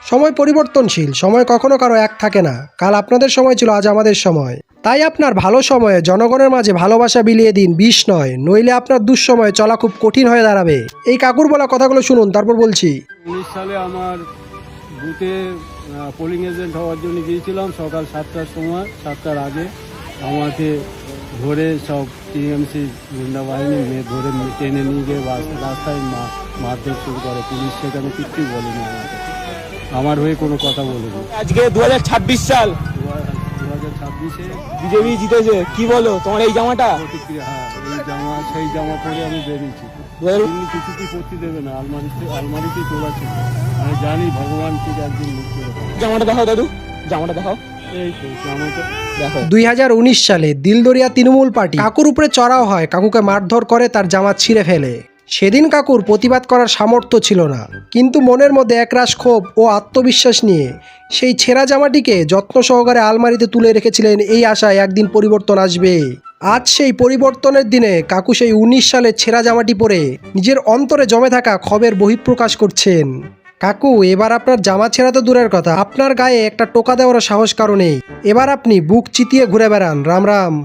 সময় পরিবর্তনশীল, সময় কখনো কারো এক থাকে না। কাল আপনাদের সময় ছিল, আজ আমাদের সময়। তাই আপনার ভালো সময়ে জনগণের মাঝে ভালোবাসা বিলিয়ে দিন, বিষ নয়, নইলে আপনার দুঃসময়ে চলা খুব কঠিন হয়ে দাঁড়াবে। এই কাকুর বলা কথাগুলো শুনুন, তারপর বলছি। 19 সালে আমার বুথে পোলিং এজেন্ট হওয়ার জন্য গিয়েছিলাম সকাল 7টার সময়, 7টার আগে আমাকে ধরে সব টিএমসি গুন্ডা বাহিনী ধরে টেনে নিয়ে গিয়ে রাস্তায় মারধর শুরু করে। পুলিশ সেখানে কিচ্ছুই বলেনি আমাকে, আমার হয়ে কোনো কথা বলেনি। আজকে 2026 সাল, 2026-এ বিজেপি জিতেছে, কি বলো তোমার এই জামাটা? প্রতিক্রিয়া, হ্যাঁ, সেই জামা পরে আমি বেরিয়েছি। তিনি কিছুতেই করতে দেবে না, আলমারিতেই তোলা ছিল। আমি জানি ভগবান ঠিক একদিন মুক্তি দেবে। জামাটা দেখাও দাদু, জামাটা দেখাও। এই তো জামাটা দেখো 2019 সালে দিলদরিয়া তৃণমূল পার্টি কাকুর উপরে চড়াও হয়, কাকুকে মারধর করে, তার জামা ছিঁড়ে ফেলে। সেদিন কাকুর প্রতিবাদ করার সামর্থ্য ছিল না, কিন্তু মনের মধ্যে একরাশ ক্ষোভ ও আত্মবিশ্বাস নিয়ে সেই ছেঁড়া জামাটিকে যত্ন সহকারে আলমারিতে তুলে রেখেছিলেন, এই আশায় একদিন পরিবর্তন আসবে। আজ সেই পরিবর্তনের দিনে কাকু সেই 19 সালের ছেঁড়া জামাটি পরে নিজের অন্তরে জমে থাকা ক্ষোভের বহিঃপ্রকাশ করছেন। কাকু, এবার আপনার জামা ছেঁড়া তো দূরের কথা, আপনার গায়ে একটা টোকা দেওয়ার সাহস কারণেই এবার আপনি বুক চিতিয়ে ঘুরে বেড়ান। রাম রাম।